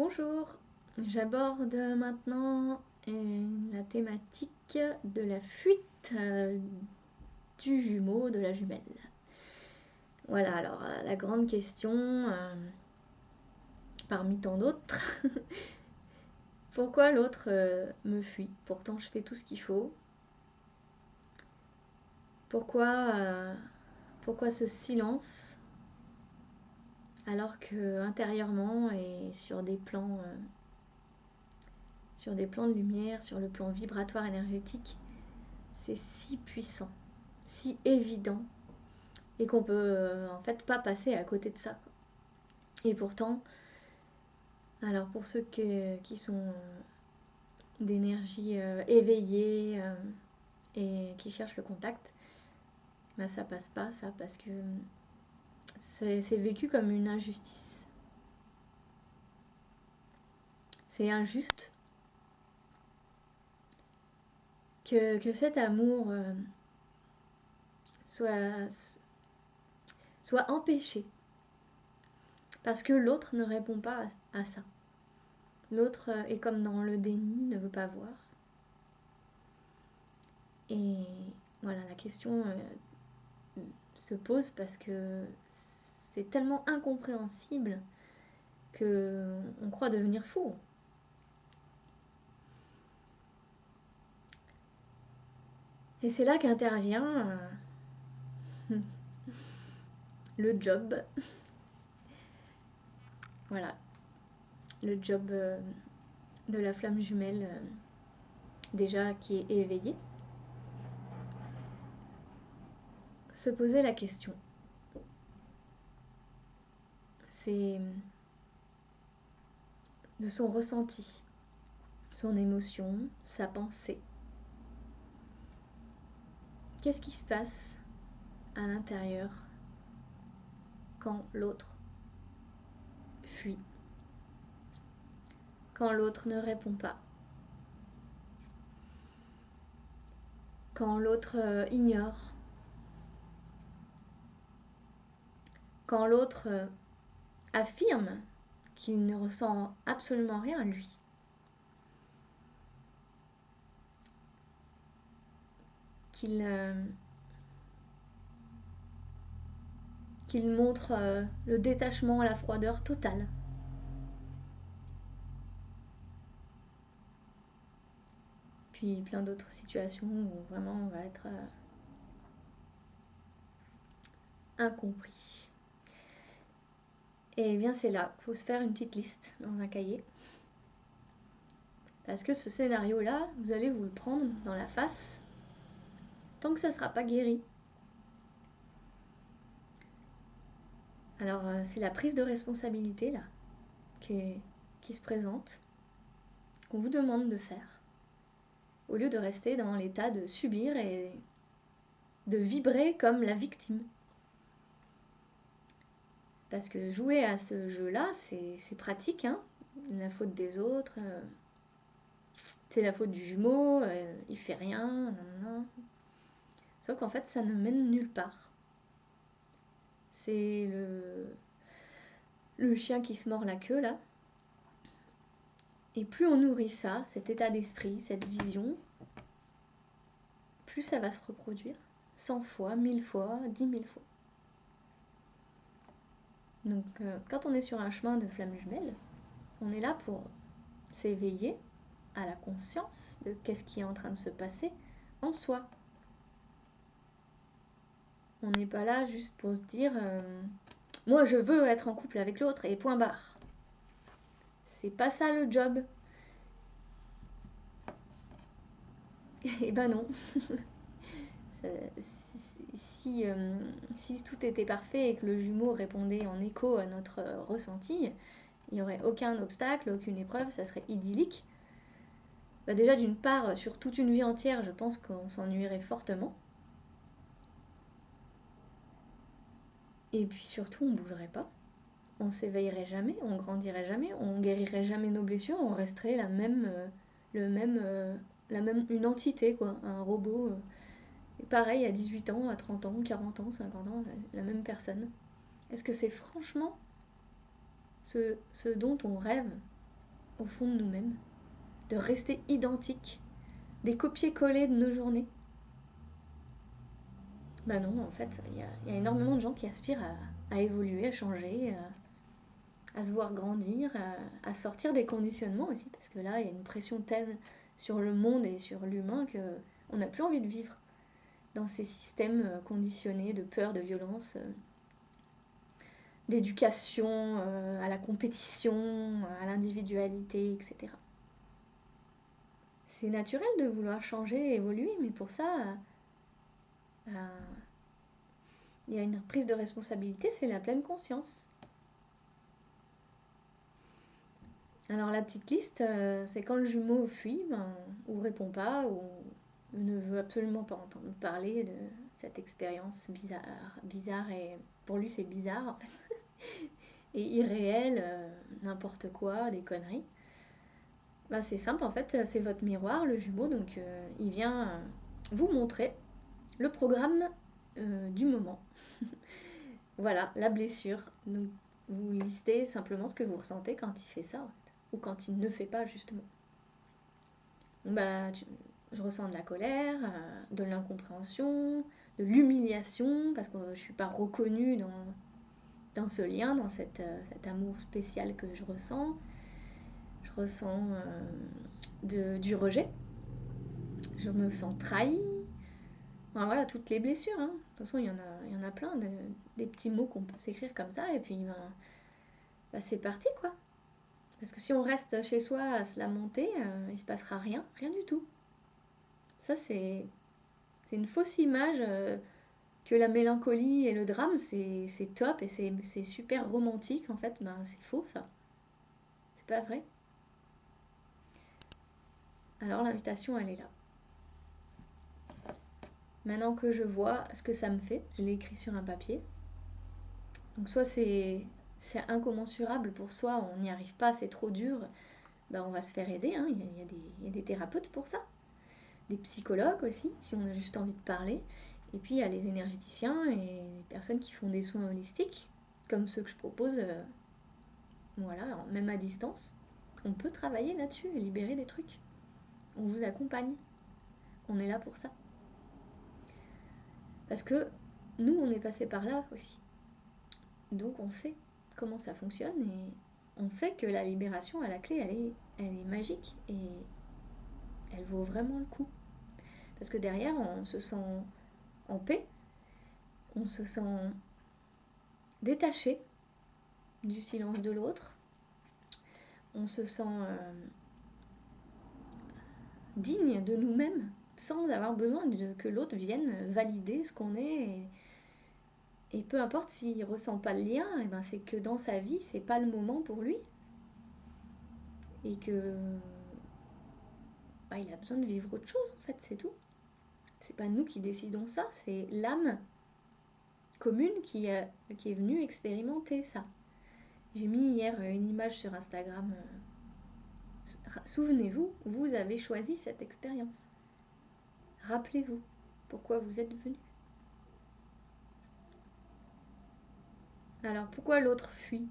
Bonjour, j'aborde maintenant la thématique de la fuite du jumeau, de la jumelle. Voilà, alors la grande question, parmi tant d'autres, pourquoi l'autre me fuit? Pourtant je fais tout ce qu'il faut. Pourquoi ce silence alors que intérieurement et sur des plans de lumière, sur le plan vibratoire énergétique, c'est si puissant, si évident, et qu'on peut en fait pas passer à côté de ça. Et pourtant, alors pour ceux qui sont d'énergie éveillée et qui cherchent le contact, bah ça passe pas ça, parce que c'est vécu comme une injustice. C'est injuste que cet amour soit empêché parce que l'autre ne répond pas à ça. L'autre est comme dans le déni, ne veut pas voir. Et voilà, la question se pose parce que c'est tellement incompréhensible que on croit devenir fou. Et c'est là qu'intervient le job. Voilà, le job de la flamme jumelle, déjà qui est éveillée. Se poser la question. C'est de son ressenti, son émotion, sa pensée. Qu'est-ce qui se passe à l'intérieur quand l'autre fuit, quand l'autre ne répond pas, quand l'autre ignore, quand l'autre affirme qu'il ne ressent absolument rien lui. Qu'il montre le détachement, la froideur totale. Puis plein d'autres situations où vraiment on va être incompris. Et bien c'est là qu'il faut se faire une petite liste dans un cahier. Parce que ce scénario-là, vous allez vous le prendre dans la face tant que ça ne sera pas guéri. Alors c'est la prise de responsabilité là qui se présente, qu'on vous demande de faire, au lieu de rester dans l'état de subir et de vibrer comme la victime. Parce que jouer à ce jeu-là, c'est pratique, hein. La faute des autres, c'est la faute du jumeau, il fait rien, non. Sauf qu'en fait, ça ne mène nulle part. C'est le chien qui se mord la queue, là. Et plus on nourrit ça, cet état d'esprit, cette vision, plus ça va se reproduire. 100 fois, 1000 fois, 10 000 fois. Donc quand on est sur un chemin de flamme jumelle, on est là pour s'éveiller à la conscience de qu'est-ce qui est en train de se passer en soi. On n'est pas là juste pour se dire moi je veux être en couple avec l'autre et point barre. C'est pas ça le job. Eh ben non. Si tout était parfait et que le jumeau répondait en écho à notre ressenti, il n'y aurait aucun obstacle, aucune épreuve, ça serait idyllique. Bah déjà d'une part, sur toute une vie entière, je pense qu'on s'ennuierait fortement. Et puis surtout, on bougerait pas. On s'éveillerait jamais, on grandirait jamais, on guérirait jamais nos blessures, on resterait une entité, quoi, un robot. Et pareil à 18 ans, à 30 ans, 40 ans, 50 ans, la même personne. Est-ce que c'est franchement ce dont on rêve? au fond de nous-mêmes, de rester identiques, des copier-coller de nos journées. Bah non, en fait, il y a énormément de gens qui aspirent à évoluer, à changer, à se voir grandir, à sortir des conditionnements aussi, parce que là, il y a une pression telle sur le monde et sur l'humain qu'on n'a plus envie de vivre dans ces systèmes conditionnés de peur, de violence, d'éducation à la compétition, à l'individualité, etc. C'est naturel de vouloir changer, évoluer, mais pour ça, il y a une prise de responsabilité, c'est la pleine conscience. Alors la petite liste, c'est quand le jumeau fuit, ou répond pas, ou ne veut absolument pas entendre parler de cette expérience bizarre et pour lui c'est bizarre en fait, et irréel, n'importe quoi, des conneries. Bah, c'est simple en fait, c'est votre miroir, le jumeau, donc il vient vous montrer le programme du moment. Voilà, la blessure. Donc vous listez simplement ce que vous ressentez quand il fait ça en fait, ou quand il ne fait pas justement. Bah, je ressens de la colère, de l'incompréhension, de l'humiliation, parce que je ne suis pas reconnue dans ce lien, dans cet amour spécial que je ressens. Je ressens du rejet. Je me sens trahie. Enfin, voilà, toutes les blessures. Hein. De toute façon, il y en a plein, des petits mots qu'on peut s'écrire comme ça, et puis c'est parti, quoi. Parce que si on reste chez soi à se lamenter, il ne se passera rien, rien du tout. Ça, c'est une fausse image que la mélancolie et le drame, c'est top et c'est super romantique. En fait, c'est faux, ça. C'est pas vrai. Alors, l'invitation, elle est là. Maintenant que je vois ce que ça me fait, je l'ai écrit sur un papier. Donc, soit c'est incommensurable pour soi, on n'y arrive pas, c'est trop dur, on va se faire aider. Hein. Il y a des thérapeutes pour ça. Des psychologues aussi, si on a juste envie de parler. Et puis il y a les énergéticiens et les personnes qui font des soins holistiques, comme ceux que je propose, voilà, alors même à distance. On peut travailler là-dessus et libérer des trucs. On vous accompagne. On est là pour ça. Parce que nous, on est passé par là aussi. Donc on sait comment ça fonctionne et on sait que la libération à la clé, elle est magique et elle vaut vraiment le coup. Parce que derrière, on se sent en paix, on se sent détaché du silence de l'autre, on se sent digne de nous-mêmes sans avoir besoin que l'autre vienne valider ce qu'on est. Et peu importe s'il ne ressent pas le lien, c'est que dans sa vie, c'est pas le moment pour lui. Et que il a besoin de vivre autre chose, en fait, c'est tout. C'est pas nous qui décidons ça, c'est l'âme commune qui est venue expérimenter ça. J'ai mis hier une image sur Instagram. Souvenez-vous, vous avez choisi cette expérience. Rappelez-vous pourquoi vous êtes venu. Alors pourquoi l'autre fuit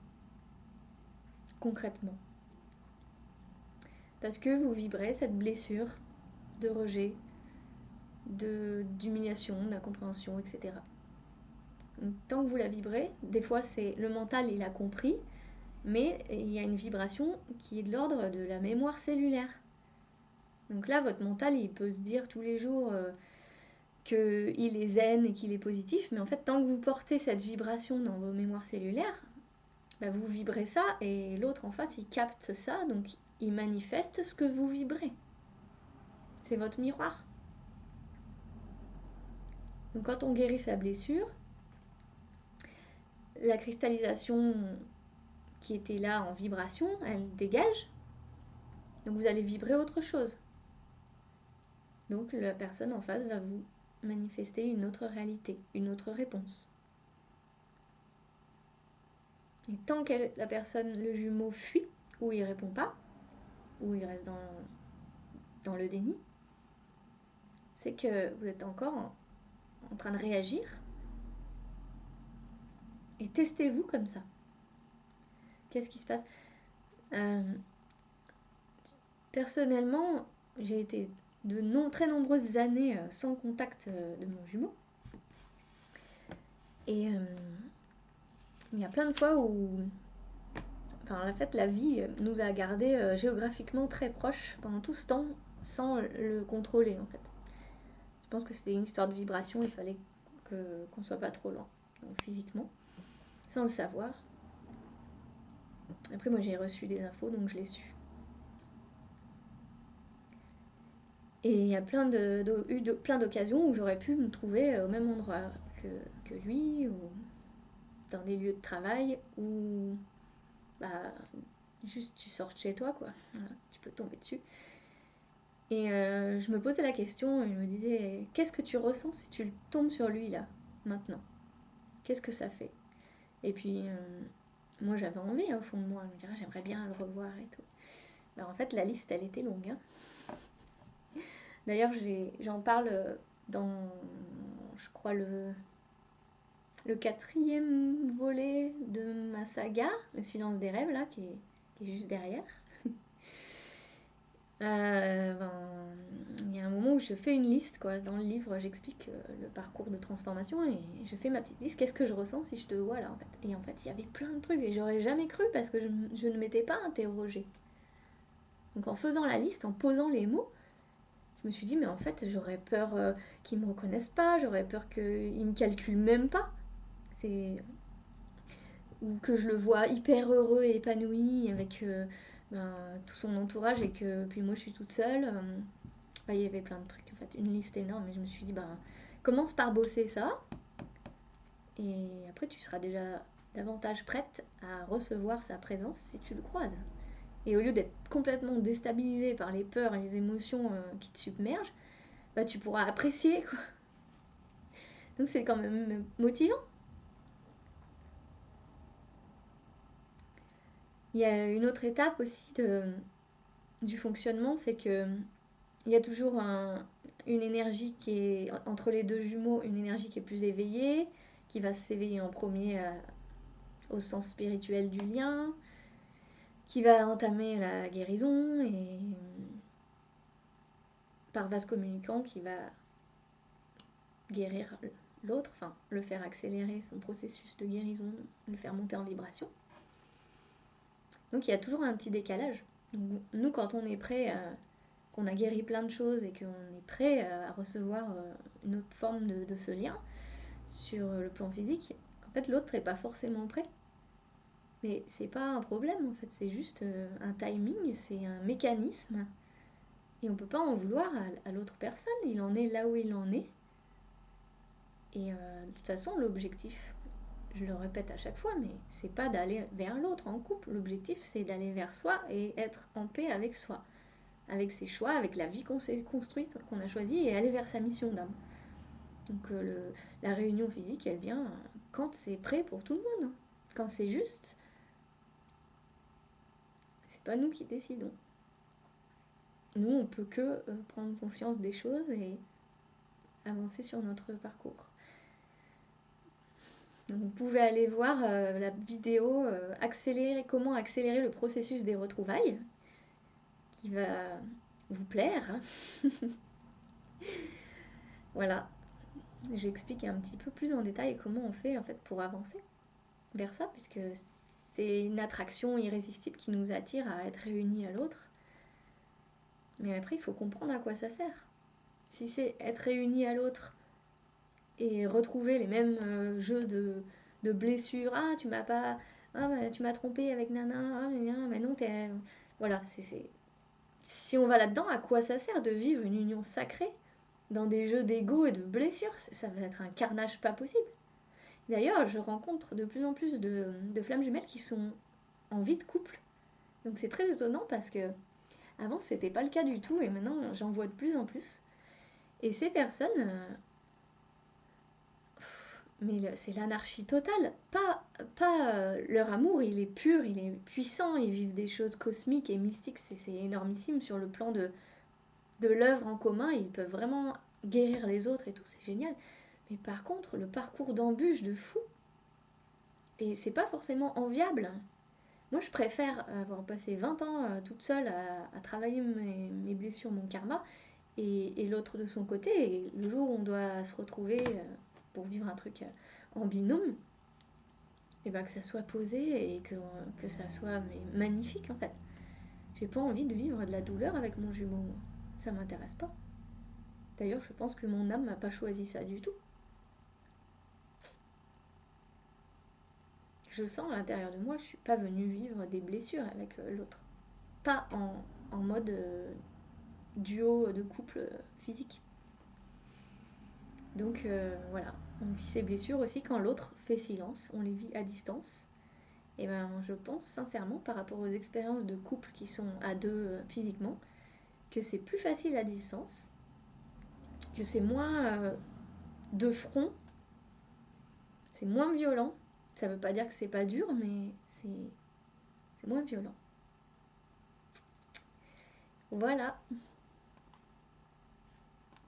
concrètement? Parce que vous vibrez cette blessure de rejet, d'humiliation, d'incompréhension, etc. Donc, tant que vous la vibrez, des fois c'est le mental, il a compris, mais il y a une vibration qui est de l'ordre de la mémoire cellulaire. Donc là, votre mental, il peut se dire tous les jours qu'il est zen et qu'il est positif, mais en fait, tant que vous portez cette vibration dans vos mémoires cellulaires, vous vibrez ça et l'autre en face, il capte ça, donc il manifeste ce que vous vibrez. C'est votre miroir. Donc quand on guérit sa blessure, la cristallisation qui était là en vibration, elle dégage. Donc vous allez vibrer autre chose. Donc la personne en face va vous manifester une autre réalité, une autre réponse. Et tant que la personne, le jumeau, fuit, ou il répond pas, ou il reste dans le déni, c'est que vous êtes encore en train de réagir. Et testez-vous comme ça. Qu'est-ce qui se passe? personnellement, j'ai été de très nombreuses années sans contact de mon jumeau. Et il y a plein de fois où, enfin, en fait, la vie nous a gardés géographiquement très proches pendant tout ce temps sans le contrôler, en fait. Je pense que c'était une histoire de vibration, il fallait qu'on soit pas trop loin, donc physiquement, sans le savoir. Après, moi, j'ai reçu des infos, donc je l'ai su. Et il y a eu plein d'occasions où j'aurais pu me trouver au même endroit que lui, ou dans des lieux de travail, où bah, juste tu sors de chez toi, quoi. Voilà, tu peux tomber dessus. Et je me posais la question, et je me disais, qu'est-ce que tu ressens si tu tombes sur lui, là, maintenant? Qu'est-ce que ça fait? Et puis, moi, j'avais envie, au fond de moi, de me dire, j'aimerais bien le revoir et tout. Ben, en fait, la liste, elle était longue, hein. D'ailleurs, j'en parle dans, je crois, le quatrième volet de ma saga, Le silence des rêves, là, qui est juste derrière. Ben, il y a un moment où je fais une liste, quoi. Dans le livre, j'explique le parcours de transformation et je fais ma petite liste. Qu'est-ce que je ressens si je te vois là, en fait? Et en fait, il y avait plein de trucs et j'aurais jamais cru parce que je ne m'étais pas interrogée. Donc en faisant la liste, en posant les mots, je me suis dit, mais en fait, j'aurais peur qu'ils me reconnaissent pas, j'aurais peur qu'ils me calculent même pas. C'est ou que je le vois hyper heureux et épanoui avec ben, tout son entourage et que puis moi je suis toute seule. Ben, il y avait plein de trucs en fait, une liste énorme et je me suis dit ben commence par bosser ça et après tu seras déjà davantage prête à recevoir sa présence si tu le croises. Et au lieu d'être complètement déstabilisée par les peurs et les émotions qui te submergent, bah, tu pourras apprécier quoi. Donc c'est quand même motivant. Il y a une autre étape aussi du fonctionnement, c'est que il y a toujours une énergie qui est entre les deux jumeaux, une énergie qui est plus éveillée, qui va s'éveiller en premier au sens spirituel du lien, qui va entamer la guérison et par vase communicant qui va guérir l'autre, enfin le faire accélérer son processus de guérison, le faire monter en vibration. Donc il y a toujours un petit décalage. Donc, nous, quand on est prêt, qu'on a guéri plein de choses et qu'on est prêt à recevoir une autre forme de ce lien sur le plan physique, en fait l'autre n'est pas forcément prêt. Mais c'est pas un problème en fait, c'est juste un timing, c'est un mécanisme. Et on peut pas en vouloir à l'autre personne, il en est là où il en est. Et de toute façon, l'objectif, je le répète à chaque fois, mais c'est pas d'aller vers l'autre en couple. L'objectif, c'est d'aller vers soi et être en paix avec soi, avec ses choix, avec la vie qu'on s'est construite, qu'on a choisie, et aller vers sa mission d'âme. Donc la réunion physique, elle vient quand c'est prêt pour tout le monde. Quand c'est juste, c'est pas nous qui décidons. Nous, on peut que prendre conscience des choses et avancer sur notre parcours. Donc, vous pouvez aller voir la vidéo comment accélérer le processus des retrouvailles, qui va vous plaire. Voilà, j'explique un petit peu plus en détail comment on fait en fait pour avancer vers ça, puisque c'est une attraction irrésistible qui nous attire à être réunis à l'autre. Mais après, il faut comprendre à quoi ça sert. Si c'est être réunis à l'autre et retrouver les mêmes jeux de blessures, ah tu m'as pas, ah bah, tu m'as trompé avec nana, ah mais non t'es, voilà, si on va là-dedans, à quoi ça sert de vivre une union sacrée dans des jeux d'ego et de blessures? Ça va être un carnage pas possible. D'ailleurs, je rencontre de plus en plus de flammes jumelles qui sont en vie de couple. Donc c'est très étonnant parce que avant c'était pas le cas du tout et maintenant j'en vois de plus en plus. Et ces personnes, mais c'est l'anarchie totale. Pas leur amour, il est pur, il est puissant, ils vivent des choses cosmiques et mystiques, c'est énormissime sur le plan de l'œuvre en commun, ils peuvent vraiment guérir les autres et tout, c'est génial. Mais par contre, le parcours d'embûche de fou, et c'est pas forcément enviable, Moi, je préfère avoir passé 20 ans toute seule à travailler mes blessures, mon karma, et l'autre de son côté. Et le jour où on doit se retrouver pour vivre un truc en binôme, et ben que ça soit posé et que ça soit magnifique en fait. J'ai pas envie de vivre de la douleur avec mon jumeau, moi. Ça m'intéresse pas. D'ailleurs, je pense que mon âme m'a pas choisi ça du tout. Je sens à l'intérieur de moi que je suis pas venue vivre des blessures avec l'autre. Pas en mode duo de couple physique. Donc voilà, on vit ses blessures aussi quand l'autre fait silence, on les vit à distance. Et ben je pense sincèrement par rapport aux expériences de couple qui sont à deux physiquement, que c'est plus facile à distance, que c'est moins de front, c'est moins violent. Ça veut pas dire que c'est pas dur, mais c'est moins violent. Voilà.